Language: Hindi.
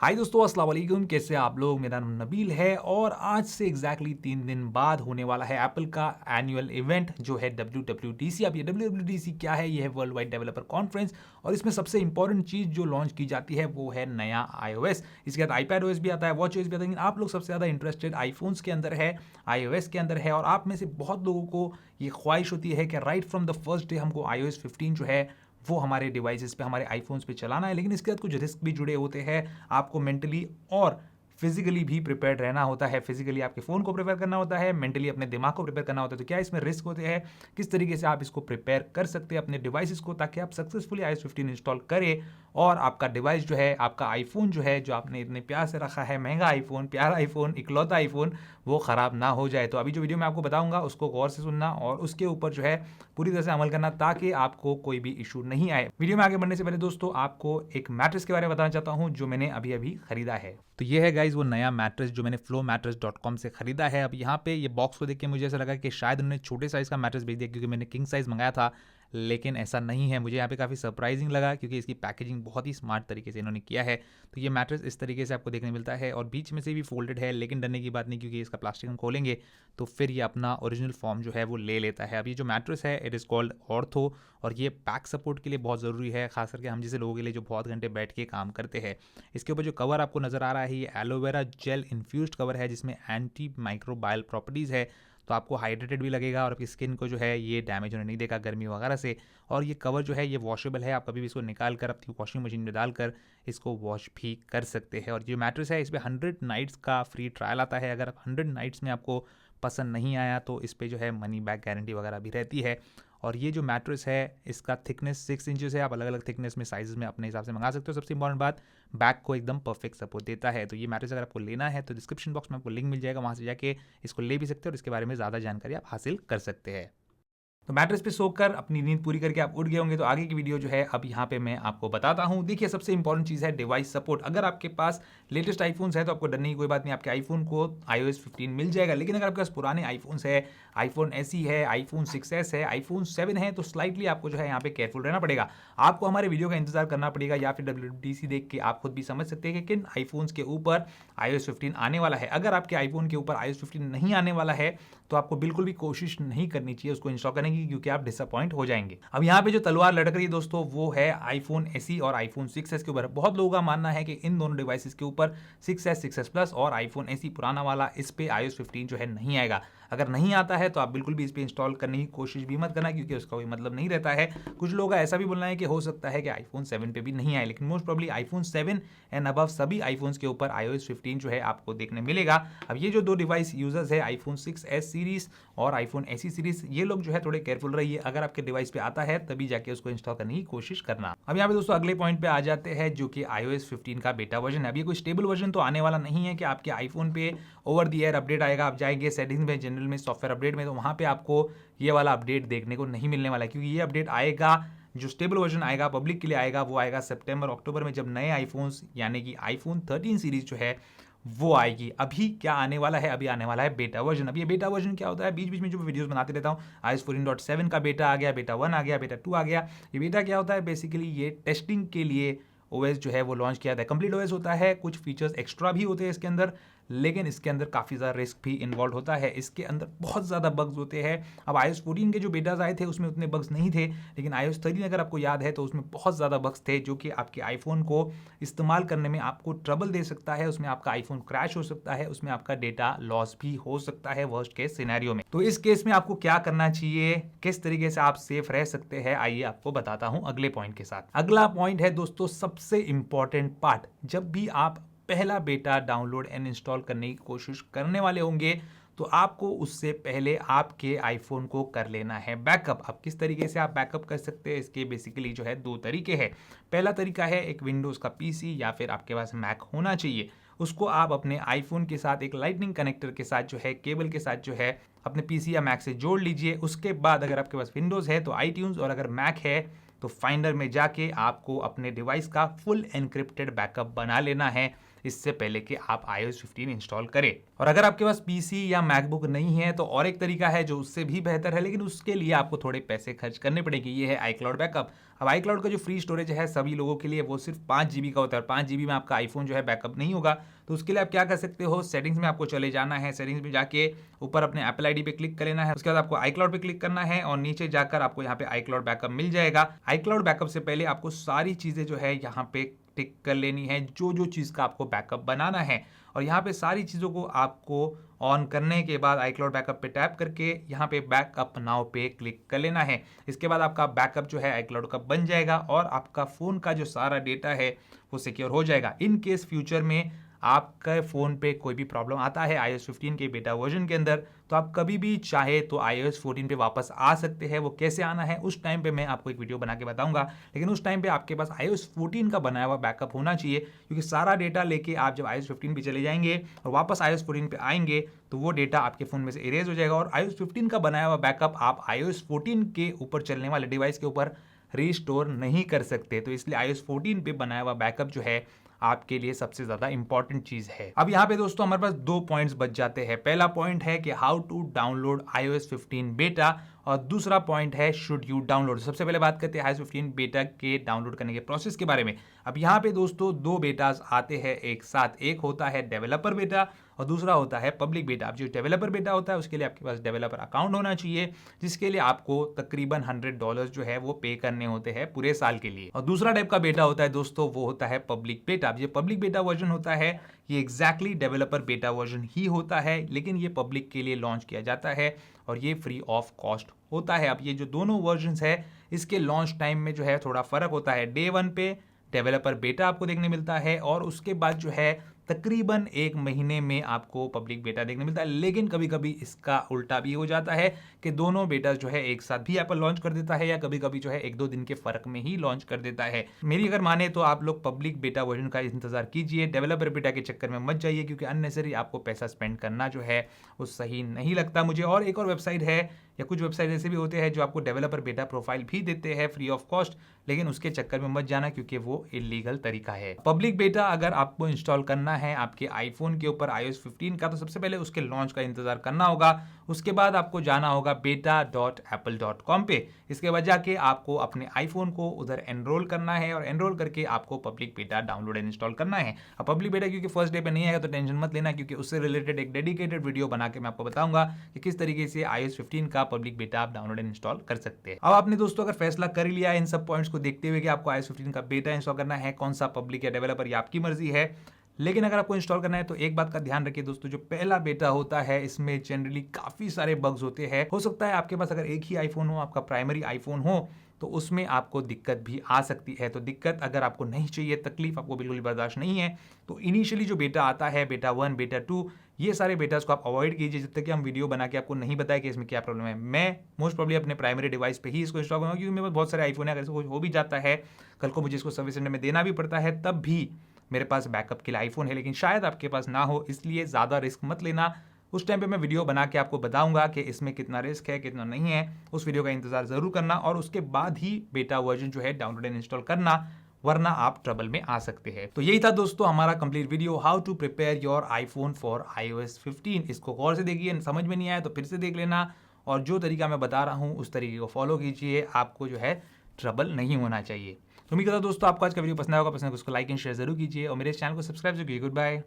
हाय दोस्तों, अस्सलाम वालेकुम। कैसे आप लोग? मेरा नाम नबील है और आज से एग्जैक्टली 3 दिन बाद होने वाला है एप्पल का एनुअल इवेंट जो है WWDC। अब ये WWDC क्या है? ये है वर्ल्ड वाइड डेवलपर कॉन्फ्रेंस और इसमें सबसे इंपॉर्टेंट चीज़ जो लॉन्च की जाती है वो है नया iOS। इसके बाद iPadOS भी आता है, WatchOS भी आता है, लेकिन आप लोग सबसे ज़्यादा इंटरेस्टेड आईफोन्स के अंदर है, iOS के अंदर है। और आप में से बहुत लोगों को ये ख्वाहिश होती है कि right from the first day हमको iOS 15 जो है वो हमारे डिवाइसेस पे, हमारे आईफोन्स पे चलाना है। लेकिन इसके साथ कुछ रिस्क भी जुड़े होते हैं। आपको मेंटली और फिजिकली भी प्रिपेयर्ड रहना होता है। फिजिकली आपके फ़ोन को प्रिपेयर करना होता है, मेंटली अपने दिमाग को प्रिपेयर करना होता है। तो क्या इसमें रिस्क होते हैं? किस तरीके से आप इसको प्रिपेयर कर सकते हैं अपने डिवाइसेस को, ताकि आप सक्सेसफुली iOS 15 इंस्टॉल करें और आपका डिवाइस जो है, आपका आईफोन जो है, जो आपने इतने प्यार से रखा है, महंगा आईफोन, प्यारा आईफोन, इकलौता आईफोन, वो ख़राब ना हो जाए। तो अभी जो वीडियो मैं आपको बताऊंगा उसको गौर से सुनना और उसके ऊपर जो है पूरी तरह से अमल करना, ताकि आपको कोई भी इशू नहीं आए। वीडियो में आगे बढ़ने से पहले दोस्तों आपको एक मैट्रेस के बारे में बताना चाहता हूं जो मैंने अभी अभी खरीदा है। तो ये है गाइज वो नया मैट्रेस जो मैंने flowmattress.com से खरीदा है। अब यहाँ पे ये बॉक्स को देख के मुझे ऐसा लगा कि शायद उन्होंने छोटे साइज़ का मैट्रेस भेज दिया, क्योंकि मैंने किंग साइज़ मंगाया था, लेकिन ऐसा नहीं है। मुझे यहाँ पे काफ़ी सरप्राइजिंग लगा, क्योंकि इसकी पैकेजिंग बहुत ही स्मार्ट तरीके से इन्होंने किया है। तो ये मैट्रेस इस तरीके से आपको देखने मिलता है और बीच में से भी फोल्डेड है, लेकिन डरने की बात नहीं, क्योंकि इसका प्लास्टिक हम खोलेंगे तो फिर ये अपना ओरिजिनल फॉर्म जो है वो ले लेता है। अब ये जो मैट्रेस है इट इज़ कॉल्ड ऑर्थो और ये बैक सपोर्ट के लिए बहुत ज़रूरी है, खास करके हम जैसे लोगों के लिए जो बहुत घंटे बैठ के काम करते हैं। इसके ऊपर जो कवर आपको नज़र आ रहा है ये एलोवेरा जेल इन्फ्यूज्ड कवर है, जिसमें एंटी माइक्रोबायल प्रॉपर्टीज़ है। तो आपको हाइड्रेटेड भी लगेगा और आपकी स्किन को जो है ये डैमेज होने नहीं देगा गर्मी वगैरह से। और ये कवर जो है ये वॉशेबल है, आप कभी भी इसको निकाल कर अपनी वॉशिंग मशीन में डालकर इसको वॉश भी कर सकते हैं। और जो मैट्रेस है इस पर 100 नाइट्स का फ्री ट्रायल आता है। अगर आप 100 नाइट्स में आपको पसंद नहीं आया तो इस पर जो है मनी बैक गारंटी वगैरह भी रहती है। और ये जो मैट्रेस है इसका थिकनेस 6 इंचेस है। आप अलग अलग थिकनेस में साइज़ में अपने हिसाब से मंगा सकते हो। सबसे इंपॉर्टेंट बात, बैक को एकदम परफेक्ट सपोर्ट देता है। तो ये मैट्रेस अगर आपको लेना है तो डिस्क्रिप्शन बॉक्स में आपको लिंक मिल जाएगा, वहाँ से जाके इसको ले भी सकते हो और इसके बारे में ज़्यादा जानकारी आप हासिल कर सकते हैं। तो मैट्रेस पे सोकर अपनी नींद पूरी करके आप उठ गए होंगे, तो आगे की वीडियो जो है अब यहाँ पे मैं आपको बताता हूँ। देखिए, सबसे इंपॉर्टेंट चीज़ है डिवाइस सपोर्ट। अगर आपके पास लेटेस्ट आईफोन्स है तो आपको डरने की कोई बात नहीं, आपके आईफोन को iOS 15 मिल जाएगा। लेकिन अगर आपके पास पुराने आईफोन्स है, आईफोन SE है, आईफोन 6s है, आईफोन 7 है, तो स्लाइटली आपको जो है यहाँ पे केयरफुल रहना पड़ेगा। आपको हमारे वीडियो का इंतजार करना पड़ेगा, या फिर WWDC देख के आप खुद भी समझ सकते हैं कि किन आईफोन्स के ऊपर iOS 15 आने वाला है। अगर आपके आईफोन के ऊपर iOS 15 नहीं आने वाला है तो आपको बिल्कुल भी कोशिश नहीं करनी चाहिए उसको इंस्टॉल करने की, क्योंकि आप डिसअपॉइंट हो जाएंगे। अब यहाँ पे जो तलवार लटक रही है दोस्तों वो है आईफोन SE और आईफोन 6s के ऊपर। बहुत लोगों का मानना है कि इन दोनों डिवाइसेस के ऊपर 6s, 6s प्लस और आईफोन SE पुराना वाला, इस पे iOS 15 जो है नहीं आएगा। अगर नहीं आता है तो आप बिल्कुल भी इस पे इंस्टॉल करने की कोशिश भी मत करना, क्योंकि उसका कोई मतलब नहीं रहता है। कुछ लोगों का ऐसा भी बोलना है कि हो सकता है कि आईफोन 7 पे भी नहीं आए, लेकिन most probably iPhone 7 and above सभी आईफोन्स के ऊपर iOS 15 जो है आपको देखने मिलेगा। अब ये जो दो डिवाइस यूजर्स है, आईफोन 6s सीरीज और आईफोन SE सीरीज, ये लोग जो है थोड़े केयरफुल रहिए। अगर आपके डिवाइस पे आता है तभी जाके उसको इंस्टॉल करने की कोशिश करना। अब यहाँ पे दोस्तों अगले पॉइंट पे आ जाते हैं, जो कि iOS 15 का बेटा वर्जन है। अब ये कोई स्टेबल वर्जन तो आने वाला नहीं है कि आपके आईफोन पे ओवर द एयर अपडेट आएगा। आप जाएंगे सेटिंग्स में, जनरल में, सॉफ्टवेयर अपडेट में, तो वहाँ पे आपको ये वाला अपडेट देखने को नहीं मिलने वाला है, क्योंकि ये अपडेट आएगा, जो स्टेबल वर्जन आएगा, पब्लिक के लिए आएगा, वो आएगा सितंबर अक्टूबर में, जब नए आईफोन्स यानी कि आईफोन 13 सीरीज जो है वो आएगी। अभी क्या आने वाला है? अभी आने वाला है बेटा वर्जन। अब ये बेटा वर्जन क्या होता है? बीच बीच में जो वीडियोस बनाते रहता हूँ, iOS 14.7 का बेटा आ गया, बेटा 1 आ गया, बेटा 2 आ गया। ये बेटा क्या होता है? बेसिकली ये टेस्टिंग के लिए OS जो है वो लॉन्च किया था। कंप्लीट OS होता है, कुछ फीचर्स एक्स्ट्रा भी होते हैं इसके अंदर, लेकिन इसके अंदर काफ़ी ज़्यादा रिस्क भी इन्वॉल्व होता है। इसके अंदर बहुत ज़्यादा बग्स होते हैं। अब iOS 14 के जो बेटाज आए थे उसमें उतने बग्स नहीं थे, लेकिन iOS 13 अगर आपको याद है तो उसमें बहुत ज़्यादा बग्स थे, जो कि आपके आईफोन को इस्तेमाल करने में आपको ट्रबल दे सकता है। उसमें आपका आईफोन क्रैश हो सकता है, उसमें आपका डेटा लॉस भी हो सकता है वर्स्ट केस सिनेरियो में। तो इस केस में आपको क्या करना चाहिए, किस तरीके से आप सेफ रह सकते हैं, आइए आपको बताता हूं अगले पॉइंट के साथ। अगला पॉइंट है दोस्तों सबसे इंपॉर्टेंट पार्ट। जब भी आप पहला बेटा डाउनलोड एंड इंस्टॉल करने की कोशिश करने वाले होंगे तो आपको उससे पहले आपके आईफोन को कर लेना है बैकअप। अब किस तरीके से आप बैकअप कर सकते हैं, इसके बेसिकली जो है 2 तरीके हैं। पहला तरीका है एक विंडोज़ का PC या फिर आपके पास मैक होना चाहिए। उसको आप अपने आईफोन के साथ एक लाइटनिंग कनेक्टर के साथ जो है, केबल के साथ जो है, अपने PC या मैक से जोड़ लीजिए। उसके बाद अगर आपके पास विंडोज़ है तो iTunes, और अगर मैक है तो फाइंडर में जाके आपको अपने डिवाइस का फुल एनक्रिप्टेड बैकअप बना लेना है, इससे पहले कि आप iOS 15 इंस्टॉल करें। और अगर आपके पास PC या मैकबुक नहीं है तो और एक तरीका है जो उससे भी बेहतर है, लेकिन उसके लिए आपको थोड़े पैसे खर्च करने पड़ेंगे। ये है iCloud बैकअप। अब iCloud का जो फ्री स्टोरेज है सभी लोगों के लिए वो सिर्फ 5 GB का होता है और 5 GB में आपका आईफोन जो है बैकअप नहीं होगा। तो उसके लिए आप क्या कर सकते हो, सेटिंग्स में आपको चले जाना है। सेटिंग्स में जाके ऊपर अपने एप्पल आईडी पे क्लिक कर लेना है। उसके बाद आपको iCloud पे क्लिक करना है और नीचे जाकर आपको यहाँ पे iCloud बैकअप मिल जाएगा। iCloud बैकअप से पहले आपको सारी चीजें जो है यहाँ पे टिक कर लेनी है, जो चीज का आपको बैकअप बनाना है। और यहाँ पे सारी चीजों को आपको ऑन करने के बाद iCloud बैकअप पे टैप करके यहाँ पे बैकअप नाउ पे क्लिक कर लेना है। इसके बाद आपका बैकअप जो है iCloud का बन जाएगा और आपका फोन का जो सारा डेटा है वो सिक्योर हो जाएगा। इन केस फ्यूचर में आपके फ़ोन पे कोई भी प्रॉब्लम आता है iOS 15 के बेटा वर्जन के अंदर, तो आप कभी भी चाहे तो iOS 14 पे वापस आ सकते हैं। वो कैसे आना है उस टाइम पे मैं आपको एक वीडियो बना के बताऊंगा, लेकिन उस टाइम पे आपके पास iOS 14 का बनाया हुआ बैकअप होना चाहिए, क्योंकि सारा डेटा लेके आप जब iOS 15 पे चले जाएंगे और वापस iOS 14 पे आएंगे तो वो डेटा आपके फ़ोन में से इरेज हो जाएगा और iOS 15 का बनाया हुआ बैकअप आप iOS 14 के ऊपर चलने वाले डिवाइस के ऊपर रीस्टोर नहीं कर सकते। तो इसलिए iOS 14 पे बनाया हुआ बैकअप जो है आपके लिए सबसे ज्यादा इंपॉर्टेंट चीज है। अब यहाँ पे दोस्तों हमारे पास 2 पॉइंट्स बच जाते हैं। पहला पॉइंट है कि हाउ टू डाउनलोड iOS 15 बेटा और दूसरा पॉइंट है शुड यू डाउनलोड। सबसे पहले बात करते हैं iOS 15 बेटा के डाउनलोड करने के प्रोसेस के बारे में। अब यहाँ पे दोस्तों 2 बेटास आते हैं एक साथ, एक होता है डेवलपर बेटा और दूसरा होता है पब्लिक बेटा। अब जो डेवलपर बेटा होता है उसके लिए आपके पास डेवलपर अकाउंट होना चाहिए, जिसके लिए आपको तकरीबन $100 जो है वो पे करने होते हैं पूरे साल के लिए। और दूसरा टाइप का बेटा होता है दोस्तों वो होता है पब्लिक बेटा। अब ये पब्लिक बेटा वर्जन होता है ये एग्जैक्टली डेवलपर बेटा वर्जन ही होता है, लेकिन ये पब्लिक के लिए लॉन्च किया जाता है और ये फ्री ऑफ कॉस्ट होता है। अब ये जो दोनों वर्जन्स है इसके लॉन्च टाइम में जो है थोड़ा फर्क होता है। डे 1 पे डेवलपर बेटा आपको देखने मिलता है और उसके बाद जो है तकरीबन 1 महीने में आपको पब्लिक बेटा देखने मिलता है। लेकिन कभी कभी इसका उल्टा भी हो जाता है कि दोनों बेटा जो है एक साथ भी एप्पल लॉन्च कर देता है या कभी कभी जो है 1-2 दिन के फर्क में ही लॉन्च कर देता है। मेरी अगर माने तो आप लोग पब्लिक बेटा वर्जन का इंतजार कीजिए, डेवलपर बेटा के चक्कर में मत जाइए, क्योंकि अननेसेसरी आपको पैसा स्पेंड करना जो है वो सही नहीं लगता मुझे। और एक और वेबसाइट है या कुछ वेबसाइट ऐसे भी होते हैं जो आपको डेवलपर बेटा प्रोफाइल भी देते हैं फ्री ऑफ कॉस्ट, लेकिन उसके चक्कर में मत जाना क्योंकि वो इलीगल तरीका है। पब्लिक बेटा अगर आपको इंस्टॉल करना है आपके आईफोन के ऊपर iOS 15 का, तो सबसे पहले उसके लॉन्च का इंतजार करना होगा। उसके बाद आपको जाना होगा beta.apple.com पे। इसके बाद जाके आपको अपने आईफोन को उधर एनरोल करना है और एनरोल करके आपको पब्लिक बेटा डाउनलोड एंड इंस्टॉल करना है। अब पब्लिक बेटा क्योंकि फर्स्ट डे पे नहीं आएगा तो टेंशन मत लेना, क्योंकि उससे रिलेटेड एक डेडिकेटेड वीडियो बना के मैं आपको बताऊंगा कि किस तरीके से iOS 15 का पब्लिक बेटा आप डाउनलोड एंड इंस्टॉल कर सकते हैं। अब आपने दोस्तों अगर फैसला कर लिया है इन सब पॉइंट्स को देखते हुए कि आपको iOS 15 का बेटा इंस्टॉल करना है, कौन सा पब्लिक या डेवलपर ये आपकी मर्जी है, लेकिन अगर आपको इंस्टॉल करना है तो एक बात का ध्यान रखिए दोस्तों, जो पहला बेटा होता है इसमें जनरली काफी सारे बग्स होते हैं। हो सकता है आपके पास अगर एक ही आईफोन हो, आपका प्राइमरी आईफोन हो, तो उसमें आपको दिक्कत भी आ सकती है। तो दिक्कत अगर आपको नहीं चाहिए, तकलीफ आपको बिल्कुल बर्दाश्त नहीं है, तो इनिशियली जो बेटा आता है बेटा 1 बेटा 2 ये सारे बेटास को आप अवॉइड कीजिए जब तक कि हम वीडियो बना के आपको नहीं बताया कि इसमें क्या प्रॉब्लम है। मैं मोस्ट प्रॉब्ली अपने प्राइमरी डिवाइस पे ही इसको इंस्टॉल करूंगा, क्योंकि मेरे पास बहुत सारे आईफोन है। अगर इसको हो भी जाता है कल को मुझे इसको सर्विस सेंटर में देना भी पड़ता है, तब भी मेरे पास बैकअप के लिए आईफोन है, लेकिन शायद आपके पास ना हो, इसलिए ज़्यादा रिस्क मत लेना। उस टाइम पे मैं वीडियो बना के आपको बताऊंगा कि इसमें कितना रिस्क है कितना नहीं है, उस वीडियो का इंतजार जरूर करना और उसके बाद ही बेटा वर्जन जो है डाउनलोड एंड इंस्टॉल करना, वरना आप ट्रबल में आ सकते हैं। तो यही था दोस्तों हमारा complete video, how to prepare your iPhone for iOS 15। इसको गौर से देखिए, समझ में नहीं आया तो फिर से देख लेना और जो तरीका मैं बता रहा हूँ उस तरीके को फॉलो कीजिए, आपको जो है ट्रबल नहीं होना चाहिए। तो उम्मीद करता हूं दोस्तों आपको आज का वीडियो पसंद आएगा। पसंद है उसको लाइक एंड शेयर जरूर कीजिए और मेरे चैनल को सब्सक्राइब जरूर कीजिए। Good bye.